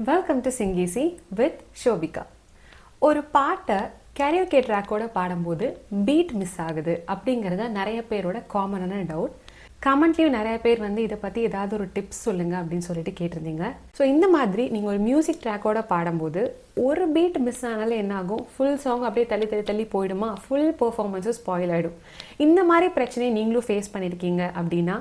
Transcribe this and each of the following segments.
Welcome to சிங்கீசி with Shobika. ஒரு பாட்டை கேரியோகே ட்ராக்கோட பாடும்போது பீட் மிஸ் ஆகுது அப்படிங்கிறத நிறைய பேரோட காமனான டவுட். கமெண்ட்லேயும் நிறைய பேர் இதை பற்றி ஏதாவது ஒரு டிப்ஸ் சொல்லுங்க அப்படின்னு சொல்லிட்டு கேட்டிருந்தீங்க. ஸோ இந்த மாதிரி நீங்கள் ஒரு மியூசிக் ட்ராக்கோட பாடும்போது ஒரு பீட் மிஸ் ஆனாலும் என்ன ஆகும், ஃபுல் சாங் அப்படியே தள்ளி தள்ளி தள்ளி போயிடுமா, ஃபுல் பெர்ஃபார்மன்ஸும் ஸ்பாயில் ஆகிடும். இந்த மாதிரி பிரச்சனையை நீங்களும் ஃபேஸ் பண்ணியிருக்கீங்க அப்படின்னா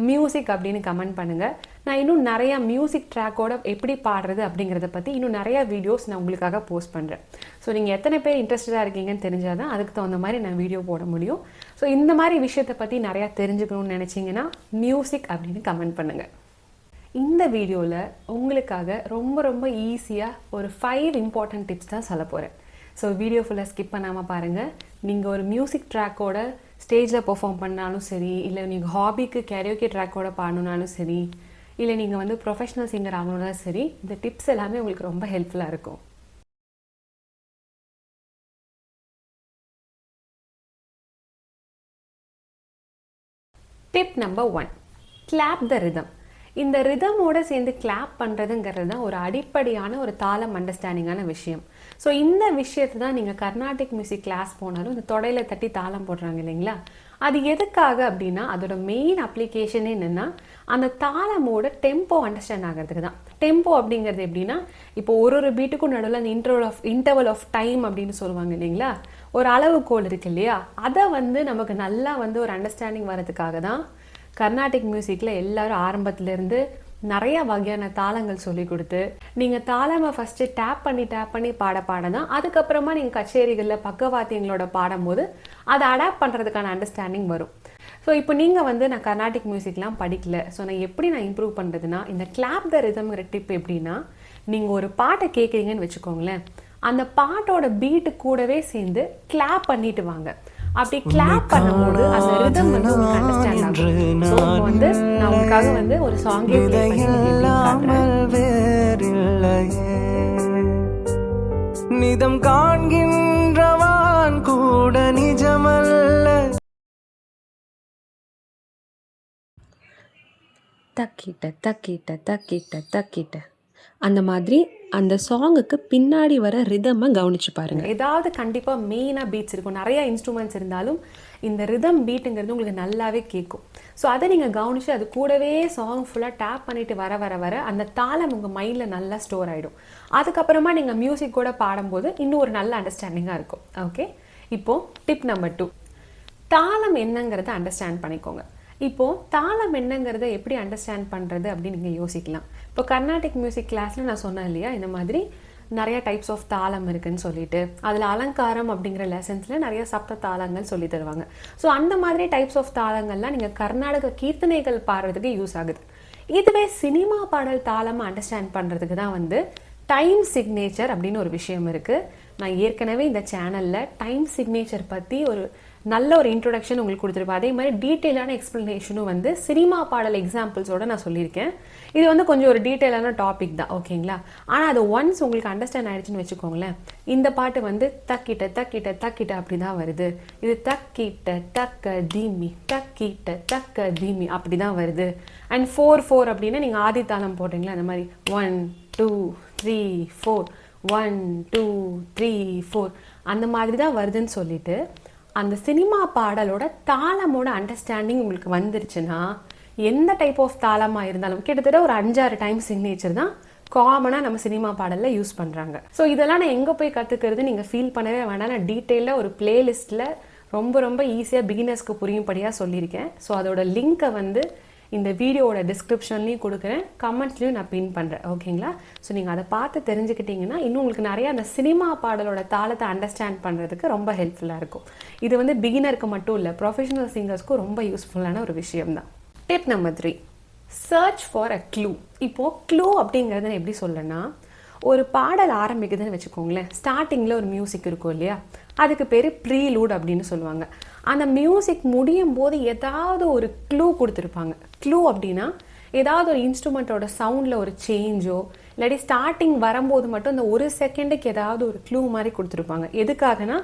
மியூசிக் அப்படின்னு கமெண்ட் பண்ணுங்கள். நான் இன்னும் நிறையா மியூசிக் ட்ராக்கோட எப்படி பாடுறது அப்படிங்கிறத பற்றி இன்னும் நிறையா வீடியோஸ் நான் உங்களுக்காக போஸ்ட் பண்ணுறேன். ஸோ நீங்கள் எத்தனை பேர் இன்ட்ரெஸ்டடாக இருக்கீங்கன்னு தெரிஞ்சால் தான் அதுக்கு தகுந்த மாதிரி நான் வீடியோ போட முடியும். ஸோ இந்த மாதிரி விஷயத்தை பற்றி நிறையா தெரிஞ்சுக்கணும்னு நினச்சிங்கன்னா மியூசிக் அப்படின்னு கமெண்ட் பண்ணுங்கள். இந்த வீடியோவில் உங்களுக்காக ரொம்ப ரொம்ப ஈஸியாக ஒரு 5 இம்பார்ட்டன்ட் டிப்ஸ் தான் சொல்ல போகிறேன். ஸோ வீடியோ ஃபுல்லாக ஸ்கிப் பண்ணாமல் பாருங்கள். நீங்கள் ஒரு மியூசிக் ட்ராக்கோட ஸ்டேஜில் பெர்ஃபார்ம் பண்ணாலும் சரி, இல்லை நீங்கள் ஹாபிக்கு கேரியோகே ட்ராக்கோட பாடணுன்னாலும் சரி, இல்லை நீங்கள் ப்ரொஃபஷனல் சிங்கர் ஆகணுன்னாலும் சரி, இந்த டிப்ஸ் எல்லாமே உங்களுக்கு ரொம்ப ஹெல்ப்ஃபுல்லாக இருக்கும். Tip number 1, clap the rhythm. இந்த ரிதமோட சேர்ந்து கிளாப் பண்ணுறதுங்கிறது தான் ஒரு அடிப்படையான ஒரு தாளம் அண்டர்ஸ்டாண்டிங்கான விஷயம். ஸோ இந்த விஷயத்தை தான் நீங்கள் கர்நாடிக் மியூசிக் கிளாஸ் போனாலும் இந்த தொடையில் தட்டி தாளம் போடுறாங்க இல்லைங்களா, அது எதுக்காக அப்படின்னா அதோட மெயின் அப்ளிகேஷன் என்னென்னா அந்த தாளமோட டெம்போ அண்டர்ஸ்டாண்ட் ஆகிறதுக்கு தான். டெம்போ அப்படிங்கிறது எப்படின்னா, இப்போ ஒரு பீட்டுக்கும் நடுவில் அந்த இன்டர்வல் ஆஃப் டைம் அப்படின்னு சொல்லுவாங்க இல்லைங்களா, ஒரு அளவுகோல் இருக்கு இல்லையா, அதை நமக்கு நல்லா ஒரு அண்டர்ஸ்டாண்டிங் வரதுக்காக தான் கர்நாடிக் மியூசிக்கில் எல்லாரும் ஆரம்பத்துலேருந்து நிறைய வகையான தாளங்கள் சொல்லி கொடுத்து நீங்கள் தாளமை ஃபஸ்ட்டு டேப் பண்ணி பாட தான் அதுக்கப்புறமா நீங்கள் கச்சேரிகளில் பக்கவாத்தியங்களோட பாடும்போது அதை அடாப்ட் பண்ணுறதுக்கான அண்டர்ஸ்டாண்டிங் வரும். ஸோ இப்போ நீங்கள் நான் கர்நாடிக் மியூசிக்லாம் படிக்கல, ஸோ நான் எப்படி இம்ப்ரூவ் பண்ணுறதுன்னா இந்த கிளாப் த ரிதம்ங்கிற டிப் எப்படின்னா, நீங்கள் ஒரு பாட்டை கேட்குறீங்கன்னு வச்சுக்கோங்களேன், அந்த பாட்டோட பீட்டு கூடவே சேர்ந்து கிளாப் பண்ணிட்டு வாங்க. அப்படி கிளாப் பண்ணும்போது அந்த ரிதம் உங்களுக்கு அண்டர்ஸ்டாண்ட் ஆகும். ஸோ நான் உங்களுக்காக ஒரு சாங்கே ப்ளே பண்ணி நிதம் காண்கின்றவான் கூட நிஜமல்ல. தக்கிட்ட தக்கிட்ட தக்கிட்ட தக்கிட்ட அந்த மாதிரி அந்த சாங்குக்கு பின்னாடி வர ரிதமை கவனிச்சு பாருங்கள். ஏதாவது கண்டிப்பாக மெயினாக பீட்ஸ் இருக்கும். நிறையா இன்ஸ்ட்ருமெண்ட்ஸ் இருந்தாலும் இந்த ரிதம் பீட்டுங்கிறது உங்களுக்கு நல்லாவே கேட்கும். ஸோ அதை நீங்கள் கவனித்து அது கூடவே சாங் ஃபுல்லாக டேப் பண்ணிவிட்டு வர அந்த தாளம் உங்கள் மைண்டில் நல்லா ஸ்டோர் ஆகிடும். அதுக்கப்புறமா நீங்கள் மியூசிக் கூட பாடும்போது இன்னும் ஒரு நல்ல அண்டர்ஸ்டாண்டிங்காக இருக்கும். ஓகே, இப்போது டிப் நம்பர் 2, தாளம் என்னங்கிறத அண்டர்ஸ்டாண்ட் பண்ணிக்கோங்க. இப்போது தாளம் என்னங்கிறத எப்படி அண்டர்ஸ்டாண்ட் பண்ணுறது அப்படின்னு நீங்கள் யோசிக்கலாம். இப்போ கர்நாடிக் மியூசிக் கிளாஸில் நான் சொன்னேன் இல்லையா, இந்த மாதிரி நிறைய டைப்ஸ் ஆஃப் தாளம் இருக்குதுன்னு சொல்லிட்டு, அதில் அலங்காரம் அப்படிங்கிற லெசன்ஸில் நிறைய சப்த தாளங்கள் சொல்லி தருவாங்க. ஸோ அந்த மாதிரி டைப்ஸ் ஆஃப் தாளங்கள்லாம் நீங்கள் கர்நாடக கீர்த்தனைகள் பாடுறதுக்கு யூஸ் ஆகுது. இதுவே சினிமா பாடல் தாளம் அண்டர்ஸ்டாண்ட் பண்ணுறதுக்கு தான் டைம் சிக்னேச்சர் அப்படின்னு ஒரு விஷயம் இருக்குது. நான் ஏற்கனவே இந்த சேனலில் டைம் சிக்னேச்சர் பற்றி ஒரு நல்ல ஒரு இன்ட்ரொடக்ஷன் உங்களுக்கு கொடுத்துருப்பேன். அதே மாதிரி டீட்டெயிலான எக்ஸ்ப்ளனேஷனும் சினிமா பாடல் எக்ஸாம்பிள்ஸோடு நான் சொல்லியிருக்கேன். இது கொஞ்சம் ஒரு டீட்டெயிலான டாபிக் தான், ஓகேங்களா. ஆனால் அது ஒன்ஸ் உங்களுக்கு அண்டர்ஸ்டாண்ட் ஆகிடுச்சுன்னு வச்சுக்கோங்களேன், இந்த பாட்டு தக்கிட்ட தக்கிட்ட தக்கிட்ட அப்படி தான் வருது. இது தக்கிட்ட தக்க தீமி தக்கிட்ட தக்க தீமி அப்படி தான் வருது. அண்ட் 4/4 அப்படின்னா நீங்கள் ஆதி தாளம் போடுறீங்களா, அந்த மாதிரி 1 2 3 4 1 2 3 4 அந்த மாதிரி தான் வருதுன்னு சொல்லிட்டு அந்த சினிமா பாடலோட தாளமோட அண்டர்ஸ்டாண்டிங் உங்களுக்கு வந்துருச்சுன்னா எந்த டைப் ஆஃப் தாளமாக இருந்தாலும் கிட்டத்தட்ட ஒரு 5-6 டைம் சிக்னேச்சர் தான் காமனாக நம்ம சினிமா பாடலில் யூஸ் பண்ணுறாங்க. ஸோ இதெல்லாம் நான் எங்கே போய் கற்றுக்கிறது நீங்கள் ஃபீல் பண்ணவே வேணாம். நான் டீட்டெயிலாக ஒரு பிளேலிஸ்ட்டில் ரொம்ப ரொம்ப ஈஸியாக பிகினர்ஸ்க்கு புரியும்படியாக சொல்லியிருக்கேன். ஸோ அதோட லிங்க்கை இந்த வீடியோவோட டிஸ்கிரிப்ஷன்லையும் கொடுக்குறேன், கமெண்ட்ஸ்லையும் நான் பின் பண்ணுறேன், ஓகேங்களா. ஸோ நீங்கள் அதை பார்த்து தெரிஞ்சுக்கிட்டிங்கன்னா இன்னும் உங்களுக்கு நிறையா அந்த சினிமா பாடலோட தாளத்தை அண்டர்ஸ்டாண்ட் பண்ணுறதுக்கு ரொம்ப ஹெல்ப்ஃபுல்லாக இருக்கும். இது பிகினருக்கு மட்டும் இல்லை, ப்ரொஃபஷனல் சிங்கர்ஸ்க்கும் ரொம்ப யூஸ்ஃபுல்லான ஒரு விஷயம்தான். Tip number 3, search for a clue. இப்போது க்ளூ அப்படிங்கிறத எப்படி சொல்லணும்னா, ஒரு பாடல் ஆரம்பிக்குதுன்னு வச்சுக்கோங்களேன், ஸ்டார்டிங்கில் ஒரு மியூசிக் இருக்கும் இல்லையா, அதுக்கு பேர் ப்ரீலூட் அப்படின்னு சொல்லுவாங்க. அந்த மியூசிக் முடியும் போது ஏதாவது ஒரு க்ளூ கொடுத்துருப்பாங்க. க்ளூ அப்படின்னா ஏதாவது ஒரு இன்ஸ்ட்ருமெண்ட்டோட சவுண்டில் ஒரு சேஞ்சோ, இல்லாட்டி ஸ்டார்டிங் வரும்போது மட்டும் இந்த ஒரு செகண்டுக்கு ஏதாவது ஒரு க்ளூ மாதிரி கொடுத்துருப்பாங்க. எதுக்காகனா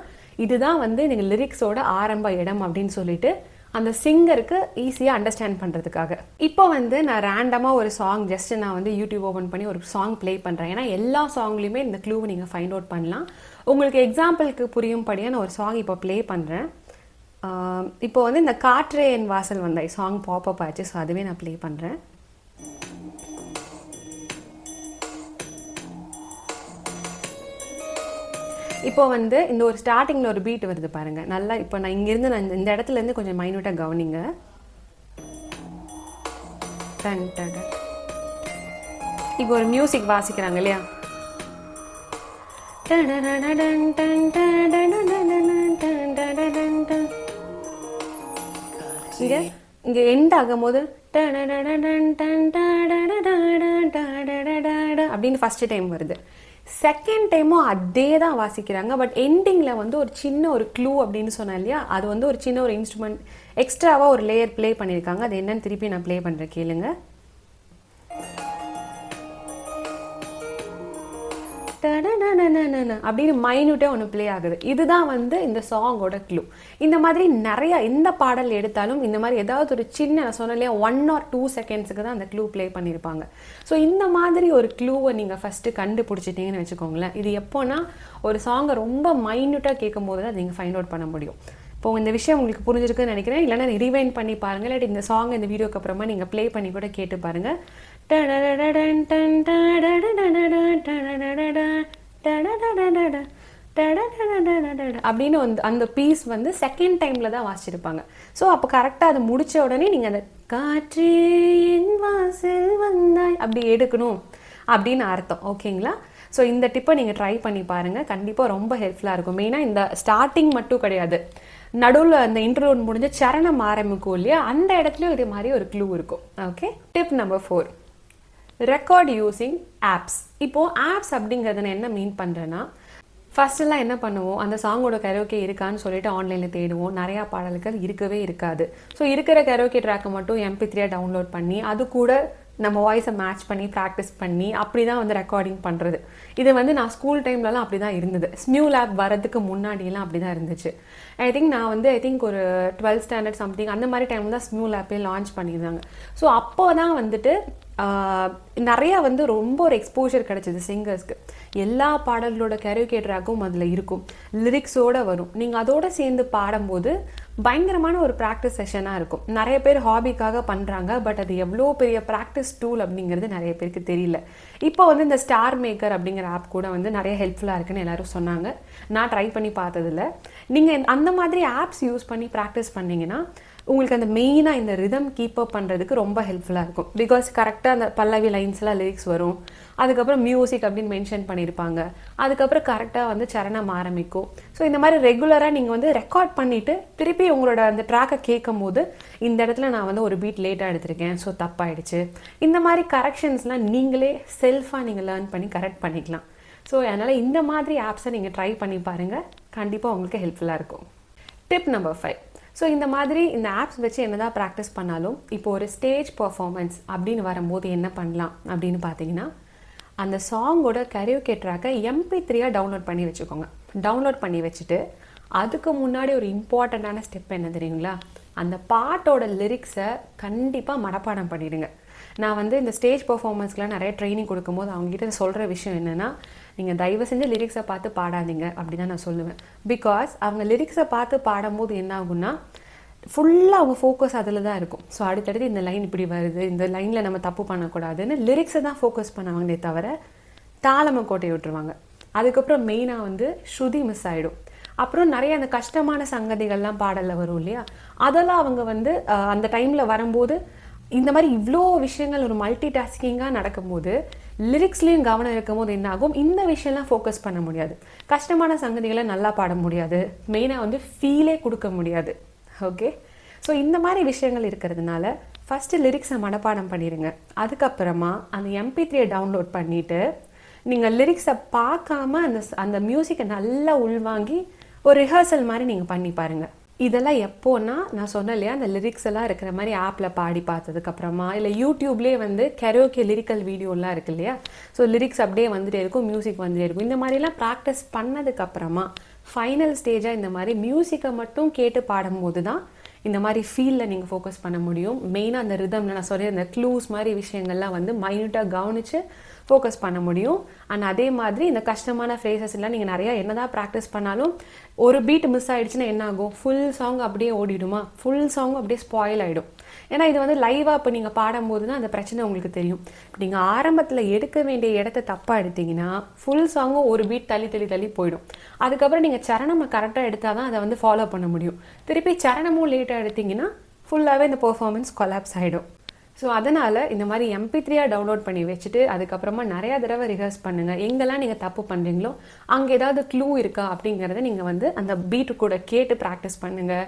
இதுதான் நீங்கள் லிரிக்ஸோட ஆரம்ப இடம் அப்படின்னு சொல்லிட்டு அந்த சிங்கருக்கு ஈஸியாக அண்டர்ஸ்டாண்ட் பண்ணுறதுக்காக. இப்போ வந்து நான் ரேண்டமாக ஒரு சாங் ஜஸ்ட் நான் வந்து யூடியூப் ஓப்பன் பண்ணி ஒரு சாங் ப்ளே பண்ணுறேன். ஏன்னா எல்லா சாங்லேயுமே இந்த க்ளூவை நீங்கள் ஃபைண்ட் அவுட் பண்ணலாம். உங்களுக்கு எக்ஸாம்பிளுக்கு புரியும்படியாக நான் ஒரு சாங் இப்போ ப்ளே பண்ணுறேன். இப்போ வந்து இந்த காற்றே என் வாசல் வந்தாய் சாங் பாப்அப் ஆச்சு. ஸோ அதுவே நான் ப்ளே பண்ணுறேன். இப்போ வந்து இந்த ஒரு ஸ்டார்டிங்கில் ஒரு பீட் வருது பாருங்கள். நல்லா இப்போ நான் இங்கேருந்து நான் இந்த இடத்துலேருந்து கொஞ்சம் மைன்யூட்டாக கவனிங்க. டன் டன் இப்போ ஒரு மியூசிக் வாசிக்கிறாங்க இல்லையா? இங்கே இங்கே எண்ட் ஆகும் போது அப்படின்னு ஃபர்ஸ்ட் டைம் வருது. செகண்ட் டைமும் அதே தான் வாசிக்கிறாங்க. பட் எண்டிங்கில் வந்து ஒரு சின்ன ஒரு க்ளூ அப்படின்னு சொன்னேன் இல்லையா, அது வந்து ஒரு சின்ன ஒரு இன்ஸ்ட்ருமெண்ட் எக்ஸ்ட்ராவாக ஒரு லேயர் ப்ளே பண்ணியிருக்காங்க. அது என்னன்னு திருப்பி நான் ப்ளே பண்ணுறேன், கேளுங்க. அப்படின்னு மைன்யூட்டாக ஒன்று ப்ளே ஆகுது. இதுதான் வந்து இந்த சாங்கோட க்ளூ. இந்த மாதிரி நிறையா எந்த பாடல் எடுத்தாலும் இந்த மாதிரி ஏதாவது ஒரு சின்ன, நான் சொன்னேன் இல்லையா, 1 or 2 செகண்ட்ஸுக்கு தான் அந்த க்ளூ ப்ளே பண்ணியிருப்பாங்க. ஸோ இந்த மாதிரி ஒரு க்ளூவை நீங்கள் ஃபஸ்ட்டு கண்டுபிடிச்சிட்டிங்கன்னு வச்சுக்கோங்களேன். இது எப்போனா ஒரு சாங்கை ரொம்ப மைன்யூட்டாக கேட்கும் போது தான் நீங்கள் ஃபைண்ட் அவுட் பண்ண முடியும். இப்போது இந்த விஷயம் உங்களுக்கு புரிஞ்சிருக்குன்னு நினைக்கிறேன். இல்லைன்னா ரிவைண்ட் பண்ணி பாருங்கள், இல்லாட்டி இந்த சாங் இந்த வீடியோக்கு அப்புறமா நீங்கள் ப்ளே பண்ணி கூட கேட்டு பாருங்கள். அப்படின்னு அந்த பீஸ் வந்து செகண்ட் டைமில் தான் வாசிச்சிருப்பாங்க. ஸோ அப்போ கரெக்டாக அது முடித்த உடனே நீங்கள் அந்த காற்றே என் வாசல் வந்தாய் அப்படி எடுக்கணும் அப்படின்னு அர்த்தம். ஓகேங்களா? ஸோ இந்த டிப்பை நீங்கள் ட்ரை பண்ணி பாருங்கள். கண்டிப்பாக ரொம்ப ஹெல்ப்ஃபுல்லாக இருக்கும். மெயினாக இந்த ஸ்டார்டிங் மட்டும் கிடையாது, நடுவில் அந்த இன்டர்லூட் முடிஞ்ச சரணம் ஆரம்பிக்கும் இல்லையா, அந்த இடத்துலையும் இது மாதிரி ஒரு க்ளூ இருக்கும். Okay. Tip number 4, record using apps. இப்போது ஆப்ஸ் அப்படிங்கிறத நான் என்ன மீன் பண்ணுறேன்னா, ஃபர்ஸ்டெல்லாம் என்ன பண்ணுவோம், அந்த சாங்கோட கரோக்கே இருக்கான்னு சொல்லிட்டு ஆன்லைனில் தேடுவோம். நிறையா பாடல்கள் இருக்கவே இருக்காது. ஸோ இருக்கிற கரோக்கே ட்ராக்கை மட்டும் MP3 டவுன்லோட் பண்ணி அது கூட நம்ம வாய்ஸை மேட்ச் பண்ணி ப்ராக்டிஸ் பண்ணி அப்படி தான் வந்து ரெக்கார்டிங் பண்ணுறது. இது வந்து நான் ஸ்கூல் டைம்லலாம் அப்படி தான் இருந்தது. ஸ்மியூல் ஆப் வரதுக்கு முன்னாடியெல்லாம் அப்படி தான் இருந்துச்சு. ஐ திங்க் ஒரு 12th ஸ்டாண்டர்ட் சம்திங் அந்த மாதிரி டைம் தான் ஸ்மியூல் ஆப்பே லான்ச் பண்ணியிருந்தாங்க. ஸோ அப்போ தான் வந்துட்டு நிறையா வந்து ரொம்ப ஒரு எக்ஸ்போஷர் கிடச்சிது சிங்கர்ஸ்க்கு. எல்லா பாடல்களோட கரோக்கே ட்ராக்கும் அதில் இருக்கும், லிரிக்ஸோடு வரும். நீங்கள் அதோடு சேர்ந்து பாடும்போது பயங்கரமான ஒரு ப்ராக்டிஸ் செஷனாக இருக்கும். நிறைய பேர் ஹாபிக்காக பண்ணுறாங்க, பட் அது எவ்வளோ பெரிய ப்ராக்டிஸ் டூல் அப்படிங்கிறது நிறைய பேருக்கு தெரியல. இப்போ வந்து இந்த ஸ்டார் மேக்கர் அப்படிங்கிற ஆப் கூட வந்து நிறைய ஹெல்ப்ஃபுல்லாக இருக்குன்னு எல்லாரும் சொன்னாங்க. நான் ட்ரை பண்ணி பார்த்ததில்ல. நீங்கள் அந்த மாதிரி ஆப்ஸ் யூஸ் பண்ணி ப்ராக்டிஸ் பண்ணிங்கன்னா உங்களுக்கு அந்த மெயினாக இந்த ரிதம் கீப்பப் பண்ணுறதுக்கு ரொம்ப ஹெல்ப்ஃபுல்லாக இருக்கும். பிகாஸ் கரெக்டாக அந்த பல்லவி லைன்ஸ்லாம் லிரிக்ஸ் வரும், அதுக்கப்புறம் மியூசிக் அப்படின்னு மென்ஷன் பண்ணியிருப்பாங்க, அதுக்கப்புறம் கரெக்டாக வந்து சரணம் ஆரம்பிக்கும். ஸோ இந்த மாதிரி ரெகுலராக நீங்கள் வந்து ரெக்கார்ட் பண்ணிவிட்டு திருப்பி உங்களோட அந்த ட்ராக்கை கேட்கும் போது இந்த இடத்துல நான் வந்து ஒரு பீட் லேட்டாக எடுத்திருக்கேன், ஸோ தப்பாயிடுச்சு, இந்த மாதிரி கரெக்ஷன்ஸ்லாம் நீங்களே செல்ஃபாக நீங்கள் லேர்ன் பண்ணி கரெக்ட் பண்ணிக்கலாம். ஸோ அதனால் இந்த மாதிரி ஆப்ஸை நீங்கள் ட்ரை பண்ணி பாருங்கள், கண்டிப்பாக உங்களுக்கு ஹெல்ப்ஃபுல்லாக இருக்கும். டிப் நம்பர் 5, ஸோ இந்த மாதிரி இந்த ஆப்ஸ் வச்சு என்னதான் ப்ராக்டிஸ் பண்ணாலும் இப்போ ஒரு ஸ்டேஜ் பர்ஃபார்மன்ஸ் அப்படின்னு வரும்போது என்ன பண்ணலாம் அப்படின்னு பார்த்தீங்கன்னா, அந்த சாங்கோட கரோக்கே ட்ராக்கை MP3 டவுன்லோட் பண்ணி வச்சுக்கோங்க. டவுன்லோட் பண்ணி வச்சுட்டு அதுக்கு முன்னாடி ஒரு இம்பார்ட்டண்ட்டான ஸ்டெப் என்ன தெரியுங்களா, அந்த பாட்டோட லிரிக்ஸை கண்டிப்பாக மனப்பாடம் பண்ணிடுங்க. நான் வந்து இந்த ஸ்டேஜ் பர்ஃபார்மன்ஸ்க்குலாம் நிறைய ட்ரைனிங் கொடுக்கும்போது அவங்ககிட்ட சொல்கிற விஷயம் என்னென்னா, நீங்கள் தயவு செஞ்சு லிரிக்ஸை பார்த்து பாடாதீங்க அப்படி தான் நான் சொல்லுவேன். பிகாஸ் அவங்க லிரிக்ஸை பார்த்து பாடும்போது என்ன ஆகுன்னா, ஃபுல்லாக அவங்க ஃபோக்கஸ் அதில் தான் இருக்கும். ஸோ அடுத்தடுத்து இந்த லைன் இப்படி வருது, இந்த லைனில் நம்ம தப்பு பண்ணக்கூடாதுன்னு லிரிக்ஸை தான் ஃபோக்கஸ் பண்ணுவாங்களே தவிர தாளமை கோட்டையை விட்டுருவாங்க. அதுக்கப்புறம் மெயினாக வந்து ஸ்ருதி மிஸ் ஆகிடும். அப்புறம் நிறைய அந்த கஷ்டமான சங்கதிகள்லாம் பாடலில் வரும் இல்லையா, அதெல்லாம் அவங்க வந்து அந்த டைமில் வரும்போது இந்த மாதிரி இவ்வளோ விஷயங்கள் ஒரு மல்டி டாஸ்கிங்காக நடக்கும்போது லிரிக்ஸ்லேயும் கவனம் இருக்கும் போது என்ன ஆகும், இந்த விஷயம்லாம் ஃபோக்கஸ் பண்ண முடியாது, கஷ்டமான சங்கதிகளை நல்லா பாட முடியாது, மெயினாக வந்து ஃபீலே கொடுக்க முடியாது. ஓகே. ஸோ இந்த மாதிரி விஷயங்கள் இருக்கிறதுனால ஃபஸ்ட்டு லிரிக்ஸை மனப்பாடம் பண்ணிடுங்க. அதுக்கப்புறமா அந்த MP3 டவுன்லோட் பண்ணிவிட்டு நீங்கள் லிரிக்ஸை பார்க்காம அந்த மியூசிக்கை நல்லா உள்வாங்கி ஒரு ரிஹர்சல் மாதிரி நீங்கள் பண்ணி பாருங்கள். இதெல்லாம் எப்போன்னா, நான் சொன்னேன் இல்லையா, அந்த லிரிக்ஸ் எல்லாம் இருக்கிற மாதிரி ஆப்பில் பாடி பார்த்ததுக்கப்புறமா, இல்லை யூடியூப்லேயே வந்து கரோக்கே லிரிக்கல் வீடியோலாம் இருக்கு இல்லையா, ஸோ லிரிக்ஸ் அப்படியே வந்துட்டே இருக்கும், மியூசிக் வந்துட்டே இருக்கும். இந்த மாதிரிலாம் ப்ராக்டிஸ் பண்ணதுக்கப்புறமா ஃபைனல் ஸ்டேஜாக இந்த மாதிரி மியூசிக்கை மட்டும் கேட்டு பாடும்போது தான் இந்த மாதிரி ஃபீலில் நீங்கள் ஃபோக்கஸ் பண்ண முடியும். மெயினாக அந்த ரிதமில் நான் சொல்லிய அந்த க்ளூஸ் மாதிரி விஷயங்கள்லாம் வந்து மைன்யூட்டாக கவனித்து ஃபோக்கஸ் பண்ண முடியும். அண்ட் அதே மாதிரி இந்த கஷ்டமான ஃப்ரேசஸ் எல்லாம் நீங்கள் நிறையா என்னதான் ப்ராக்டிஸ் பண்ணாலும் ஒரு பீட் மிஸ் ஆகிடுச்சுன்னா என்ன ஆகும், ஃபுல் சாங் அப்படியே ஓடிடுமா, ஃபுல் சாங் அப்படியே ஸ்பாயில் ஆகிடும். ஏன்னா இது வந்து லைவாக இப்போ நீங்கள் பாடும்போது தான் அந்த பிரச்சனை உங்களுக்கு தெரியும். இப்போ நீங்கள் ஆரம்பத்தில் எடுக்க வேண்டிய இடத்த தப்பாக எடுத்தீங்கன்னா ஃபுல் சாங்கும் ஒரு பீட் தள்ளி போயிடும். அதுக்கப்புறம் நீங்கள் சரணம் கரெக்டாக எடுத்தால் தான் அதை வந்து ஃபாலோ பண்ண முடியும். திருப்பி சரணமும் லேட்டாக எடுத்தீங்கன்னா ஃபுல்லாகவே இந்த பெர்ஃபார்மன்ஸ் கொலாப்ஸ் ஆகிடும். ஸோ அதனால் இந்த மாதிரி MP3 டவுன்லோட் பண்ணி வச்சுட்டு அதுக்கப்புறமா நிறையா தடவை ரிஹர்ஸ் பண்ணுங்கள். எங்கெல்லாம் நீங்கள் தப்பு பண்ணுறீங்களோ அங்கே ஏதாவது க்ளூ இருக்கா அப்படிங்கிறத நீங்கள் வந்து அந்த பீட்டு கூட கேட்டு ப்ராக்டிஸ் பண்ணுங்கள்.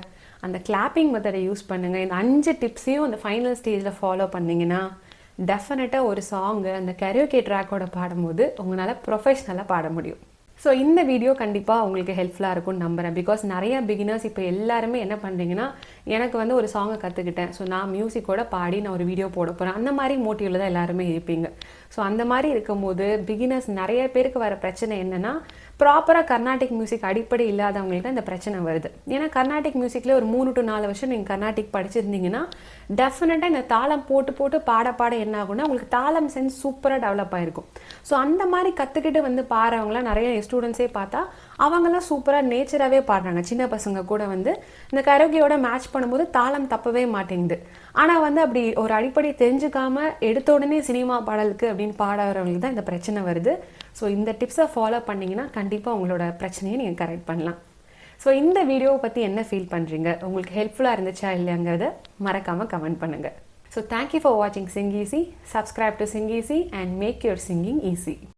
அந்த கிளாப்பிங் மெத்தடை யூஸ் பண்ணுங்கள். இந்த 5 டிப்ஸையும் அந்த ஃபைனல் ஸ்டேஜில் ஃபாலோ பண்ணிங்கன்னா டெஃபினட்டாக ஒரு சாங்கு அந்த கரோக்கே ட்ராக்கோட பாடும்போது உங்களால் ப்ரொஃபஷ்னலாக பாட முடியும். ஸோ இந்த வீடியோ கண்டிப்பாக உங்களுக்கு ஹெல்ப்ஃபுல்லாக இருக்கும்னு நம்புகிறேன். பிகாஸ் நிறைய பிகினர்ஸ் இப்போ எல்லாருமே என்ன பண்ணுறீங்கன்னா, எனக்கு வந்து ஒரு சாங்கை கற்றுக்கிட்டேன், ஸோ நான் மியூசிக்கோட பாடி நான் ஒரு வீடியோ போட போகிறேன், அந்த மாதிரி மோட்டிவில் தான் எல்லாருமே இருப்பீங்க. ஸோ அந்த மாதிரி இருக்கும்போது பிகினர்ஸ் நிறைய பேருக்கு வர பிரச்சனை என்னென்னா, ப்ராப்பராக கர்நாடிக் மியூசிக் அடிப்படை இல்லாதவங்களுக்கு தான் இந்த பிரச்சனை வருது. ஏன்னா கர்நாடிக் மியூசிக்கில் ஒரு 3 to 4 வருஷம் நீங்கள் கர்நாடிக் படிச்சிருந்தீங்கன்னா டெஃபினட்டாக இந்த தாளம் போட்டு பாட என்ன ஆகும்னா உங்களுக்கு தாளம் சென்ஸ் சூப்பராக டெவலப் ஆகிருக்கும். ஸோ அந்த மாதிரி கற்றுக்கிட்டு வந்து பாடுறவங்களாம் நிறைய ஸ்டூடெண்ட்ஸே பார்த்தா அவங்கெல்லாம் சூப்பராக நேச்சராகவே பாடுறாங்க. சின்ன பசங்க கூட வந்து இந்த கரோக்கியோட மேட்ச் பண்ணும்போது தாளம் தப்பவே மாட்டேங்குது. ஆனால் வந்து அப்படி ஒரு அடிப்படை தெரிஞ்சுக்காமல் எடுத்த உடனே சினிமா பாடலுக்கு அப்படின்னு பாடுறவங்களுக்கு தான் இந்த பிரச்சனை வருது. ஸோ இந்த டிப்ஸை ஃபாலோ பண்ணிங்கன்னா கண்டிப்பாக உங்களோட பிரச்சனையை நீங்கள் கரெக்ட் பண்ணலாம். ஸோ இந்த வீடியோவை பற்றி என்ன ஃபீல் பண்ணுறீங்க, உங்களுக்கு ஹெல்ப்ஃபுல்லாக இருந்துச்சா இல்லைங்கிறத மறக்காமல் கமெண்ட் பண்ணுங்கள். ஸோ தேங்க்யூ ஃபார் வாட்சிங் Sing Easy. Subscribe to Sing Easy and make your singing easy.